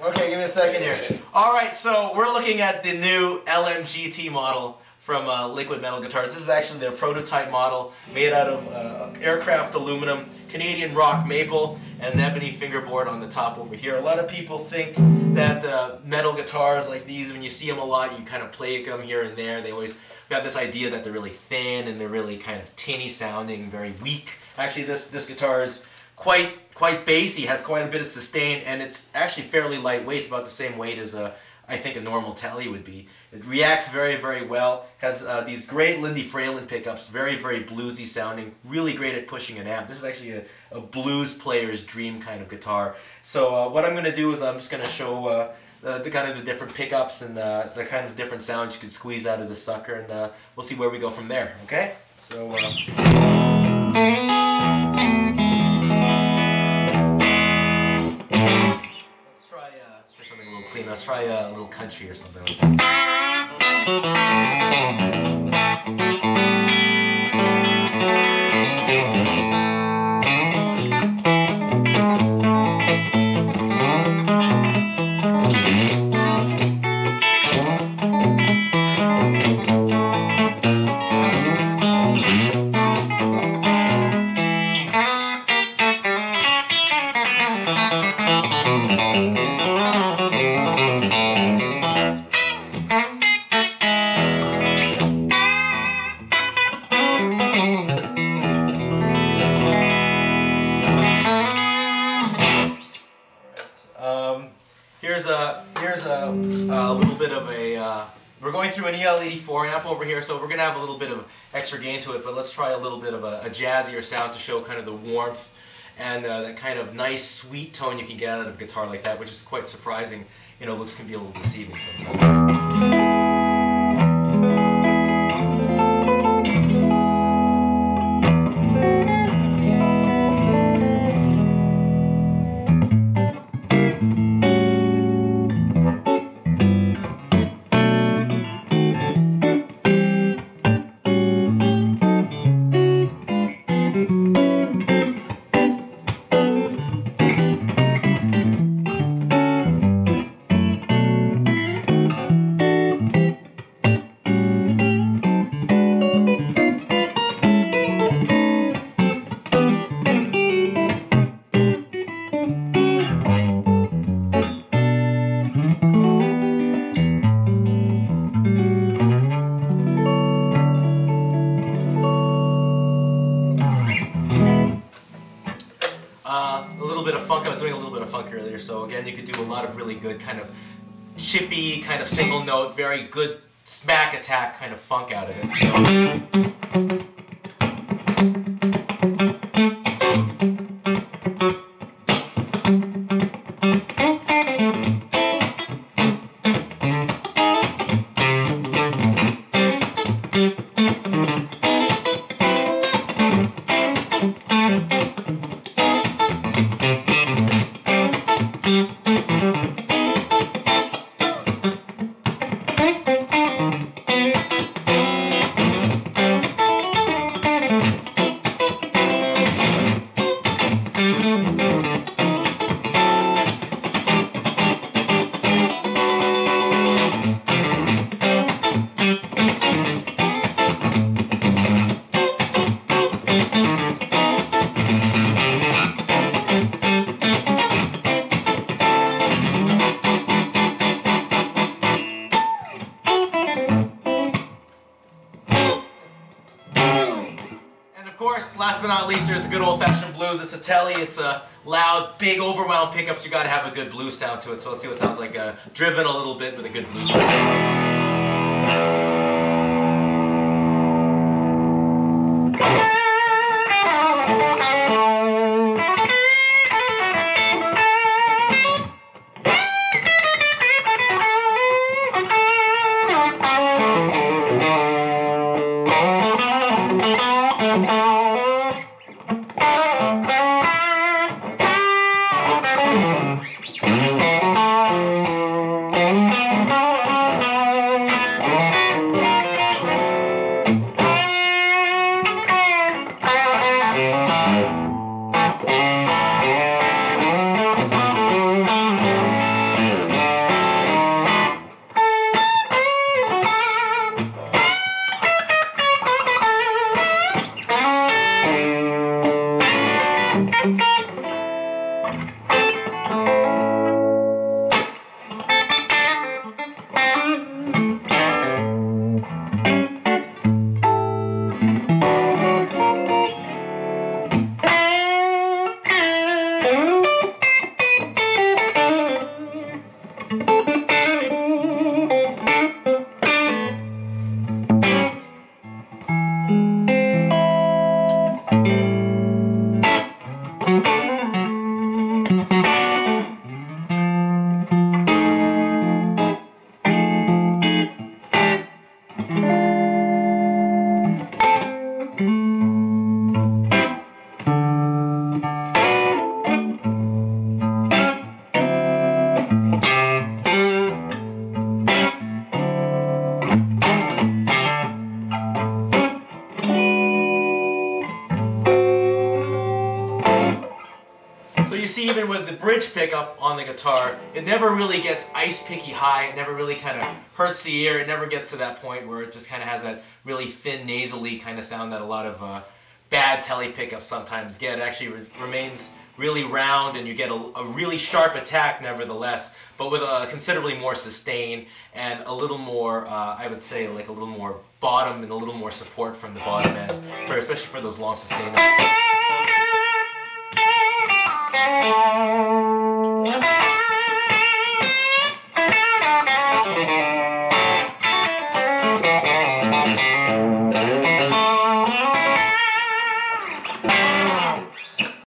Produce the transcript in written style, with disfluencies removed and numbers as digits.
Okay, give me a second here. Alright, so we're looking at the new LMGT model from Liquid Metal Guitars. This is actually their prototype model, made out of aircraft aluminum, Canadian rock maple, and ebony fingerboard on the top over here. A lot of people think that metal guitars like these, when you see them a lot, you kind of play them here and there. They always got this idea that they're really thin and they're really kind of tinny sounding, very weak. Actually, this guitar is quite bassy, has quite a bit of sustain, and it's actually fairly lightweight. It's about the same weight as I think a normal Tele would be. It reacts very, very well. Has these great Lindy Fralin pickups, very, very bluesy sounding, really great at pushing an amp. This is actually a blues player's dream kind of guitar. So what I'm going to do is I'm just going to show the kind of the different pickups and the kind of different sounds you can squeeze out of the sucker, and we'll see where we go from there. Okay? So. Let's try something a little clean. Let's try a little country or something like that. Here's a little bit of a, we're going through an EL84 amp over here, so we're going to have a little bit of extra gain to it, but let's try a little bit of a jazzier sound to show kind of the warmth and that kind of nice, sweet tone you can get out of a guitar like that, which is quite surprising. You know, looks can be a little deceiving sometimes. I was doing a little bit of funk earlier, so again, you could do a lot of really good kind of chippy, kind of single note, very good smack attack kind of funk out of it. So. Last but not least, there's the good old-fashioned blues. It's a Tele, it's a loud, big, overwhelmed pickups. You gotta have a good blues sound to it. So let's see what it sounds like driven a little bit with a good blues sound. see even with the bridge pickup on the guitar, it never really gets ice picky high. It never really kind of hurts the ear. It never gets to that point where it just kind of has that really thin, nasally kind of sound that a lot of bad tele pickups sometimes get. It actually remains really round, and you get a really sharp attack nevertheless, but with considerably more sustain and a little more, I would say, like a little more bottom and a little more support from the bottom end, especially for those long sustain notes.